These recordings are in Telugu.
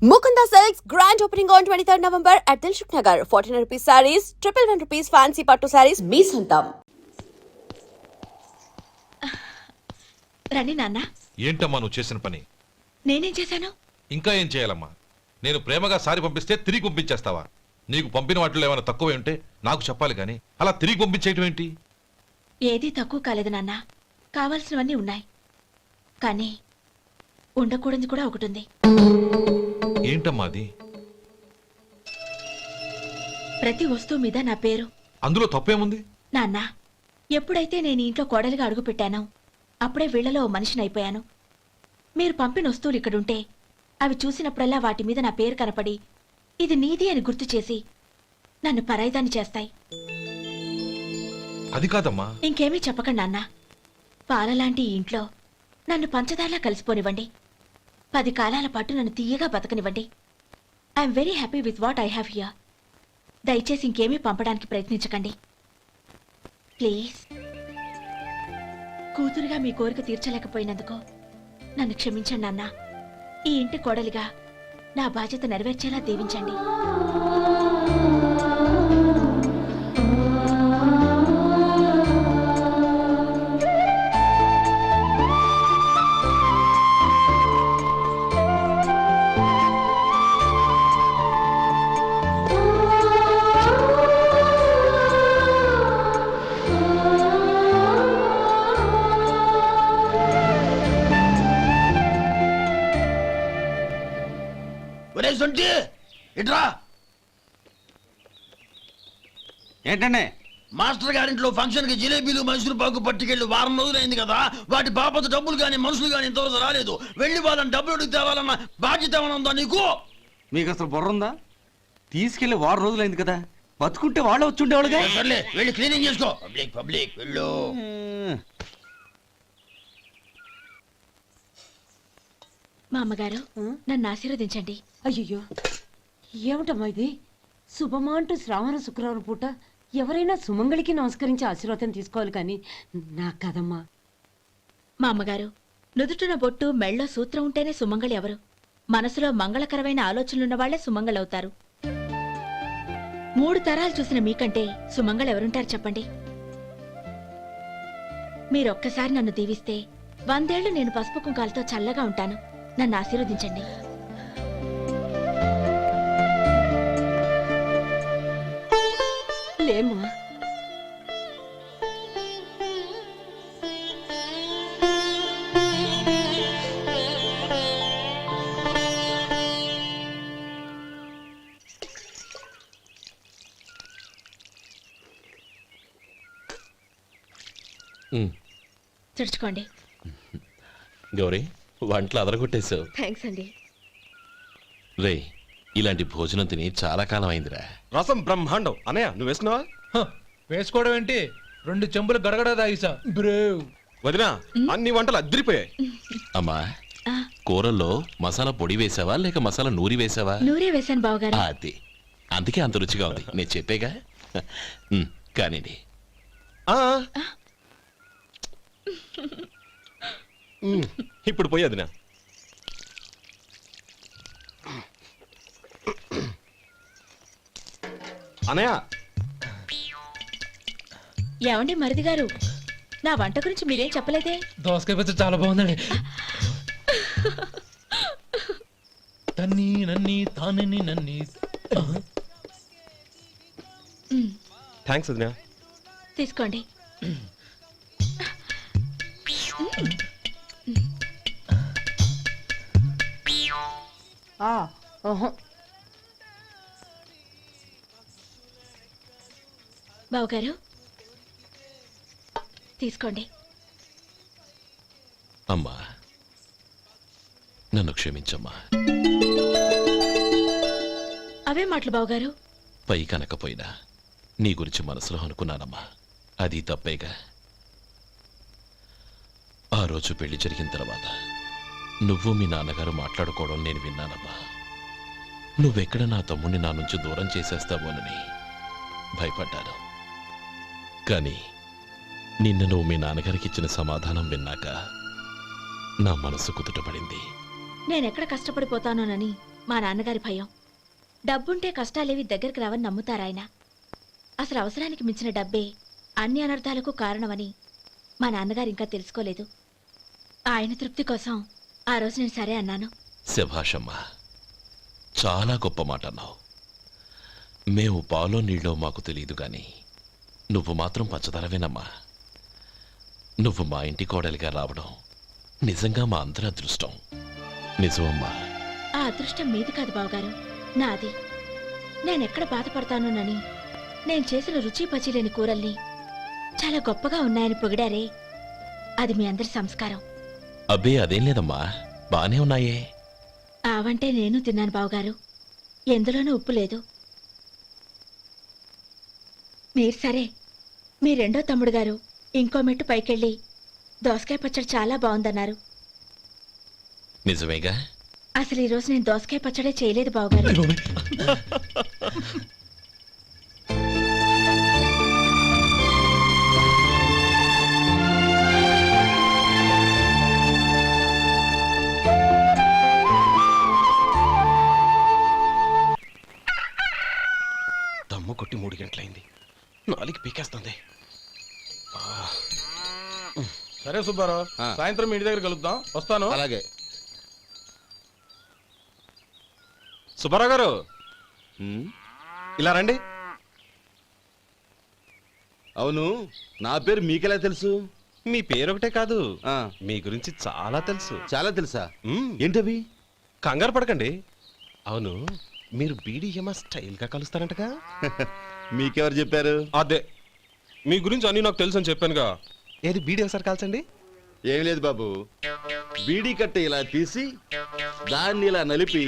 Mukunda Silks grand opening on 23rd November at Dilshuk Nagar. 1400 rupees sarees, 111 rupees fancy pattu sarees. Me santam. రండి నాన్న. ఏంటమ్మా నువ్వు చేసిన పని? నేనేం చేశాను? ఇంకా ఏం చేయాలమ్మా? నేను ప్రేమగా సారి పంపిస్తే తిరిగి పంపించేస్తావా? నీకు పంపిన వాటిలో ఏమైనా తక్కువ ఉంటే నాకు చెప్పాలి కానీ అలా తిరిగి పంపించేయటం ఏంటి? ఏదీ తక్కువ కాలేదు నాన్న. కావాల్సినవన్నీ ఉన్నాయి, కానీ ఉండకూడదు కూడా ఒకటి ఉంది. ఏంటమ్మా అది? ప్రతి వస్తువు మీద నా పేరు. అందులో తప్పేముంది? నాన్న, ఎప్పుడైతే నేను ఇంట్లో కోడలిగా అడుగు పెట్టానో అప్పుడే వీళ్లలో మనిషిని అయిపోయాను. మీరు పంపిన వస్తువులు ఇక్కడుంటే అవి చూసినప్పుడల్లా వాటి మీద నా పేరు కనపడి ఇది నీది అని గుర్తు చేసి నన్ను పరాయిదాన్ని చేస్తాయి. అది కాదమ్మా. ఇంకేమీ చెప్పకండి నాన్న. పాలలాంటి ఈ ఇంట్లో నన్ను పంచదారలా కలిసిపోనివ్వండి. 10 కాలాల పాటు నన్ను తీయగా బతకనివ్వండి. I'm very happy with what I have here. దయచేసి ఇంకేమీ పంపడానికి ప్రయత్నించకండి ప్లీజ్. కూతురుగా మీ కోరిక తీర్చలేకపోయినందుకు నన్ను క్షమించండి నాన్న. ఈ ఇంటి కోడలిగా నా బాధ్యత నెరవేర్చేలా దీవించండి. ఇట్రా. ఏంటండి? మాస్టర్ గారింట్లో ఫంక్షన్ కి జిలేబీలు మైసూరు పాకు పట్టుకెళ్ళి వారం రోజులైంది కదా. వాటి బాపత డబ్బులు కానీ మనుషులు కానీ ఇంతవరకు రాలేదు. వెళ్ళి వాళ్ళని డబ్బులు అడిగి తేవాలన్న బాధ్యత ఏమైనా ఉందా నీకు? మీకు అసలు బుర్ర ఉందా? తీసుకెళ్లి వారం రోజులైంది కదా, బతుకుంటే వాళ్ళు వచ్చి ఉండేవాళ్ళుగా. సర్లే, వెళ్ళి క్లీనింగ్ చేసుకో. పబ్లిక్ పబ్లిక్ వెళ్ళు. మా అమ్మగారు నన్ను ఆశీర్వదించండి. అయ్యో, ఏమిటమ్మా ఇది? శుభమా అంటూ శ్రావణ శుక్రవారం పూట ఎవరైనా సుమంగళికి నమస్కరించి ఆశీర్వాదం తీసుకోవాలి కానీ నాకు కదమ్మా. మా అమ్మగారు, నుదుటిన బొట్టు మెళ్ళో సూత్రం ఉంటేనే సుమంగళి ఎవరు? మనసులో మంగళకరమైన ఆలోచనలున్న వాళ్లే సుమంగళవుతారు. 3 తరాలు చూసిన మీకంటే సుమంగళ ఎవరుంటారు చెప్పండి? మీరొక్కసారి నన్ను దీవిస్తే 100 ఏళ్లు నేను పసుపు కుంకాలతో చల్లగా ఉంటాను. నన్ను ఆశీర్వదించండి. లేమ్మా, తుడుచుకోండి. గౌరీ, వంటలు అదరగొట్టేశావు. థ్యాంక్స్ అండి. రే, ఇలాంటి భోజనం తిని చాలా కాలం అయిందిరా. రసం బ్రహ్మాండం. అనయ్య, నువ్వు వేసుకున్నావా? వేసుకోవడం ఏంటి, 2 చెంబులు గడగడ తాగిసా. బ్రేవ్ వదినా, అన్ని వంటలు అద్దరిపోయాయి. అమ్మా, కూరల్లో మసాలా పొడి వేసావా లేక మసాలా నూరి వేసావా? నూరే వేశాను బావగారు. అది అందుకే అంత రుచిగా ఉంది. నేను చెప్పేగా. కానివ్వండి. ఇప్పుడు పోయి వదినా. అనయ్య, ఏమండి మరిది గారు, నా వంట గురించి మీరేం చెప్పలేదే? దోసకాయ పచ్చడి చాలా బాగుందండి. తన్ని నన్ని తానని నన్ని. థ్యాంక్స్ వదినా. తీసుకోండి. బావగారు, తీసుకోండి. అమ్మా, నన్ను క్షమించమ్మా. అవే మాటలు బావగారు. పై కనకపోయినా నీ గురించి మనసులో అనుకున్నానమ్మా. అది తప్పేగా. ఆ రోజు పెళ్లి జరిగిన తర్వాత నువ్వు మీ నాన్నగారు మాట్లాడుకోవడం నేను విన్నానమ్మా. నువ్వెక్కడ నా తమ్ముడిని నా నుంచి దూరం చేసేస్తావోనని భయపడ్డాను. కానీ నిన్న నువ్వు మీ నాన్నగారికి ఇచ్చిన సమాధానం విన్నాక నా మనసు కుదుటపడింది. నేనెక్కడ కష్టపడిపోతానోనని మా నాన్నగారి భయం. డబ్బుంటే కష్టాలేవి దగ్గరికి రావని నమ్ముతారాయన. అసలు అవసరానికి మించిన డబ్బే అన్ని అనర్థాలకు కారణమని మా నాన్నగారు ఇంకా తెలుసుకోలేదు. ఆయన తృప్తి కోసం ఆ రోజు నేను సరే అన్నాను. శభాషమ్మా, చాలా గొప్ప మాట అన్నావు. మేము పాలో నీళ్ళో మాకు తెలియదు గాని నువ్వు మాత్రం పచ్చదనవేనమ్మా. నువ్వు మా ఇంటి కోడలిగా రావడం నిజంగా మా అందరి అదృష్టం. నిజమమ్మా. ఆ అదృష్టం మీది కాదు బావగారు, నాది. నేనెక్కడ బాధపడతానోనని నేను చేసిన రుచి పచిలేని కూరల్ని చాలా గొప్పగా ఉన్నాయని పొగిడారే, అది మీ అందరి సంస్కారం. అబ్బే అదేం లేదమ్మా, బానే ఉన్నాయే. ఆవంటే నేను తిన్నాను బావగారు, ఎందులోనూ ఉప్పు లేదు. మీరు సరే, మీ రెండో తమ్ముడు గారు ఇంకో మెట్టు పైకెళ్ళి దోసకాయ పచ్చడి చాలా బాగుందన్నారు. నిజమేగా? అసలు ఈరోజు నేను దోసకాయ పచ్చడే చేయలేదు బావగారు. దమ్ము కొట్టి 3 గంటలైంది, 4కి పీకేస్తుంది. సరే సుబ్బారావు, సాయంత్రం మీ ఇంటి దగ్గర కలుద్దాం. వస్తాను. అలాగే. సుబ్బారావు గారు, ఇలా రండి. అవును, నా పేరు మీకెలా తెలుసు? మీ పేరు ఒకటే కాదు, మీ గురించి చాలా తెలుసు. చాలా తెలుసా? మ్మ్. ఏంటవి? కంగారు పడకండి. అవును, మీరు బీడీఎంఆ స్టైల్గా కలుస్తారంటగా? మీకెవరు చెప్పారు? అదే, మీ గురించి అన్ని నాకు తెలుసు అని చెప్పానుగా. ఏది బీడీ ఒకసారి కాల్చండి. ఏం లేదు బాబు, బీడీ కట్ట ఇలా తీసి దాన్ని ఇలా నలిపి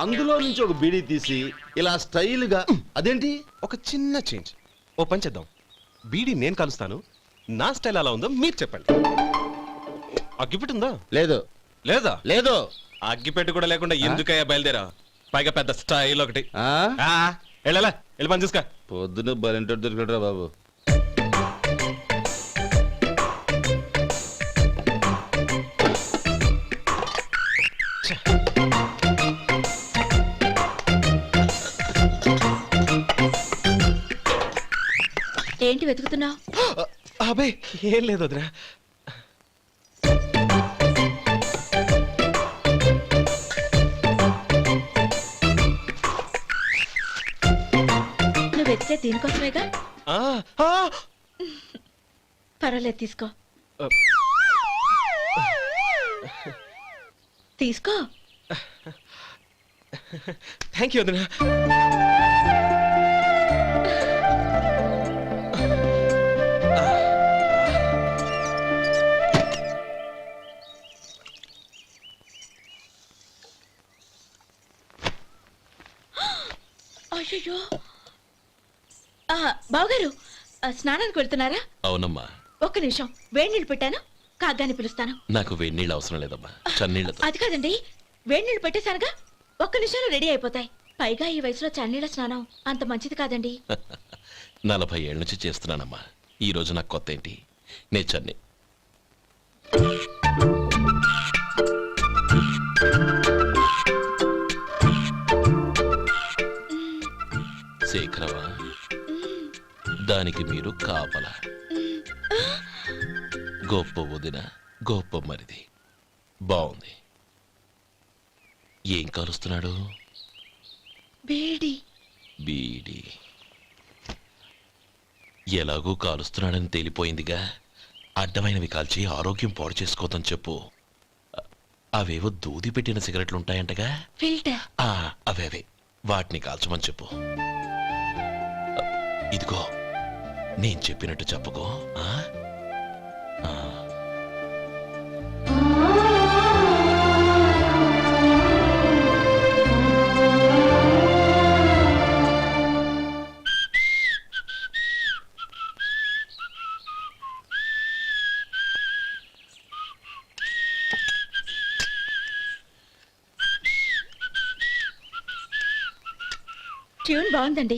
అందులో నుంచి ఒక బీడీ తీసి ఇలా స్టైల్గా. అదేంటి? ఒక చిన్న చేంజ్. ఓ పని చేద్దాం, బీడీ నేను కలుస్తాను, నా స్టైల్ అలా ఉందో మీరు చెప్పండి. అగ్గిపెట్టి ఉందా? లేదు. లేదా? లేదు. అగ్గిపెట్టి కూడా లేకుండా ఎందుకయ్యా బయలుదేరా? పైగా పెద్ద స్టైల్ ఒకటి. వెళ్ళాలా, వెళ్ళి పని చూసుకో. పొద్దున బలింటో దొరికడరా బాబు. ఏంటి వెతుకుతున్నావు? అబే ఏం లేదు వదినా. నువ్వు వెతికే దీనికోసమేగా. ఆ, ఆ, పర్వాలేదు, తీసుకో. తీసుకో. థ్యాంక్ యూ వదినా. అయ్యో, బావగారు స్నానానికి వెళ్తున్నారా? అవునమ్మా. ఒక్క నిమిషం, వేడి నీళ్ళు పెట్టాను, కాగ్గాని పిలుస్తాను. నాకు వేడి నీళ్ళు అవసరం లేదమ్మా, చన్నీళ్ళతో. అది కాదండి, వేడి నీళ్ళు పెట్టేశానుగా, ఒక్క నిమిషంలో రెడీ అయిపోతాయి. పైగా ఈ వయసులో చన్నీళ్ళ స్నానం అంత మంచిది కాదండి. 40 ఏళ్ళ నుంచి చేస్తున్నానమ్మా, ఈ రోజు నాకు కొత్త ఏంటి? నే చన్ని. శేఖరవా, దానికి మీరు కాపల. గొప్ప వదిన, గొప్ప మరిది. బాగుంది. ఏం కాలుస్తున్నాడు? బీడి. బీడి. ఎలాగూ కాలుస్తున్నాడని తేలిపోయిందిగా, అడ్డమైనవి కాల్చి ఆరోగ్యం పాడు చేసుకోదని చెప్పు. అవేవో దూది పెట్టిన సిగరెట్లు ఉంటాయంటగా, ఫిల్టర్. అవే వాటిని కాల్చమని చెప్పు. ఇదిగో, నేను చెప్పినట్టు చెప్పుకో. ట్యూన్ బాగుందండి.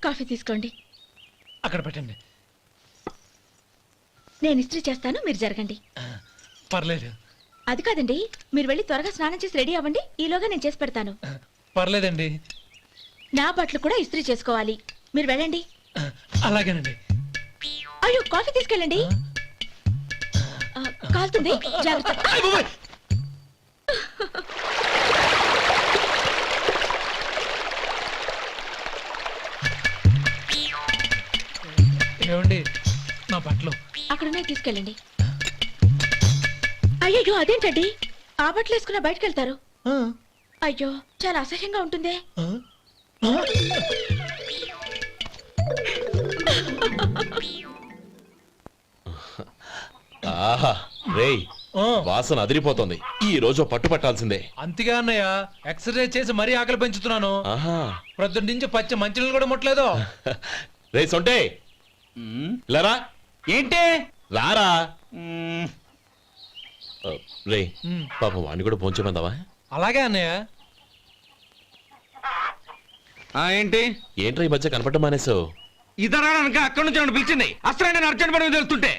కాఫీ తీసుకోండి. అక్కడ పెట్టండి. నేను ఇస్త్రీ చేస్తాను, మీరు జరగండి. పర్లేదు. అది కాదండి, మీరు వెళ్ళి త్వరగా స్నానం చేసి రెడీ అవ్వండి, ఈలోగా నేను చేసి పెడతాను. పర్లేదండి. నా బట్టలు కూడా ఇస్త్రీ చేసుకోవాలి, మీరు వెళ్ళండి. అలాగేనండి. అయ్యో, కాఫీ తీసుకెళ్ళండి. కాలుతుంది, జాగ్రత్త. ఏమండి, నా బట్టలు అక్కడున్నా తీసుకెళ్ళండి. అయ్యో, అదేంటండి, ఆ బట్టలు వేసుకున్న బయటకు వెళ్తారు? ఆ, అయ్యో, చాలా అసహ్యంగా ఉంటుందే. ఆ, ఆ. ఆహా రేయ్, ఆ, వాసన అదిరిపోతుంది. ఈ రోజు పట్టు పట్టాల్సిందే. అంతగా అన్నయ్య, ఎక్సర్సైజ్ చేసి మరీ ఆకలి పెంచుతున్నాను. ఆహా ప్రొద్దున నుంచి పచ్చి మంచినీళ్ళు కూడా ముట్టలేదు. రే సొంటే, లరా ఏంటి రారా. మ్మ్. రే ఉమ్. పాపం వాణ్ణి కూడా భోంచేమందావా? అలాగే అన్నయ్య. ఏంటి ఏంట్రా ఈ మధ్య కనపడడం మానేసావు? ఇదనక అక్కడి నుంచి నన్ను పిలిచింది. అసలు నేను అర్జెంట్ పని మీద వెళ్తుంటే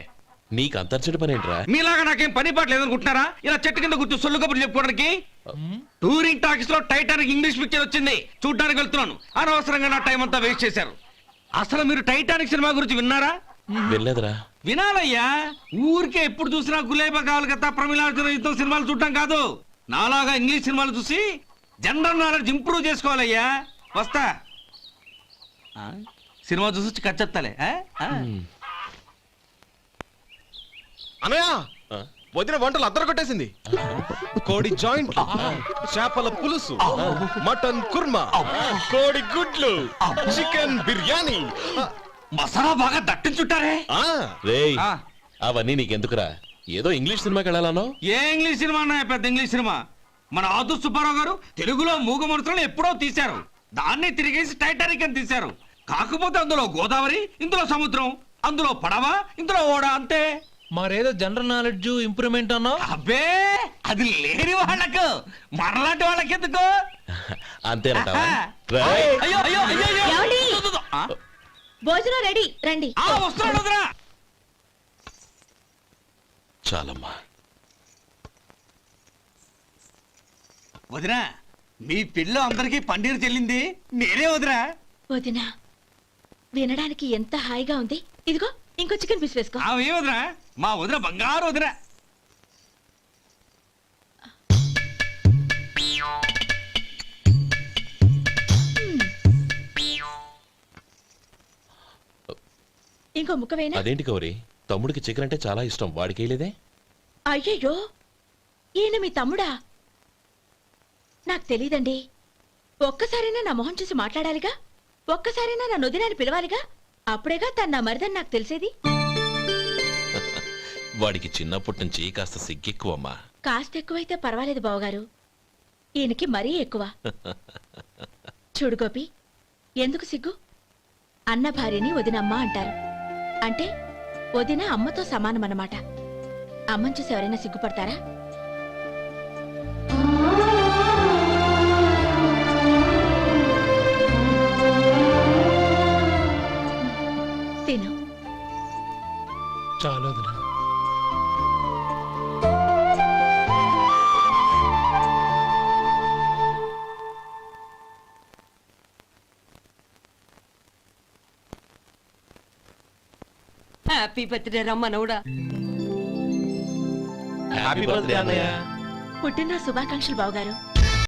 నీకు అంతర్చడి పని ఏంట్రా? మీలాగా నాకేం పని పాట లేదనుకుంటున్నారా? ఇలా చెట్టు కింద కూర్చో సొల్లు కబుర్లు చెప్పుకోవడానికి. టూరింగ్ టాకీస్ లో టైటానిక్ ఇంగ్లీష్ పిక్చర్ వచ్చింది, చూడ్డానికి వెళ్తున్నాను. అనవసరంగా నా టైం అంతా వేస్ట్ చేశారు. అసలు మీరు టైటానిక్ సినిమా గురించి విన్నారా? వెళ్ళలేదురా. వినాలయ్యా, ఊరికే ఎప్పుడు చూసినా గులేబా కావాలి కదా ప్రమిళార్జున యుద్ధం సినిమాలు చూడటం కాదు. నాలాగా ఇంగ్లీష్ సినిమాలు చూసి జనరల్ నాలెడ్జ్ ఇంప్రూవ్ చేసుకోవాలయ్యా. వస్తా. సినిమా చూసి వచ్చి కచ్చెత్తాలే. అనయ్య, ఆ? వదిన వంటలు అద్దరు కొట్టేసింది. కోడి జాయింట్, చేపల పులుసు, మటన్ కుర్మా, కోడి గుడ్లు, చికెన్ బిర్యానీ. మసాలా బాగా దట్టించుంటారే. ఆ, రేయ్ ఆ. అవన్నీ నీకెందుకురా? ఏదో ఇంగ్లీష్ సినిమాకి వెళ్ళాలనో. ఏ ఇంగ్లీష్ సినిమా అన్నా పెద్ద ఇంగ్లీష్ సినిమా. మన ఆదు సుబ్బారావు గారు తెలుగులో మూగ మనుషులను ఎప్పుడో తీశారు. దాన్ని తిరిగేసి టైటానిక్ అని తీశారు. కాకపోతే అందులో గోదావరి, ఇందులో సముద్రం, అందులో పడవ, ఇందులో ఓడ, అంతే. మరేదో జనరల్ నాలెడ్జ్ ఇంప్రూవ్మెంట్ అన్నావు. అబ్బే, అది లేని వాళ్ళకు మనలాంటి వాళ్ళకి ఎందుకు? అంతేనట. అయ్యో, అయ్యో, అయ్యో, అయ్యో. ఏమండి? ఆ? భోజనం రెడీ, రండి. వస్తున్నాడు వదరా. చాలమ్మా. వదినా, మీ పిల్ల అందరికీ పన్నీరు చెల్లింది నేనే వదినా. వదినా, వినడానికి ఎంత హాయిగా ఉంది. ఇదిగో ఇంకో చికెన్ పీస్ వేసుకో. ఏ వదినా, మా వదిన బంగారు వదినా. ఇంకో ముక్క వేయనా? అదేంటి గౌరీ, తమ్ముడికి చికెన్ అంటే చాలా ఇష్టం, వాడికి వేయలేదే? అయ్యయ్యో, ఈయన మీ తమ్ముడా? నాకు తెలీదండి. ఒక్కసారైనా నా మొహం చూసి మాట్లాడాలిగా, ఒక్కసారైనా నా నొదినాన్ని పిలవాలిగా, అప్పుడేగా తన నా మరిదని నాకు తెలిసేది. వాడికి చిన్నప్పటి నుంచి కాస్త సిగ్గెక్కువమ్మా. కాస్త ఎక్కువైతే పర్వాలేదు బావగారు, ఈయనకి మరీ ఎక్కువ. చూడు గోపి, ఎందుకు సిగ్గు? అన్న భార్యని వదినమ్మ అంటారు. అంటే వదిన అమ్మతో సమానమన్నమాట. అమ్మని చూసి ఎవరైనా సిగ్గుపడతారా? తిను. చాలు వదినా. హ్యాపీ బర్త్డే రా మనవడా. హ్యాపీ బర్త్డే అన్నయ్య. పుట్టిన శుభాకాంక్షలు బావగారు.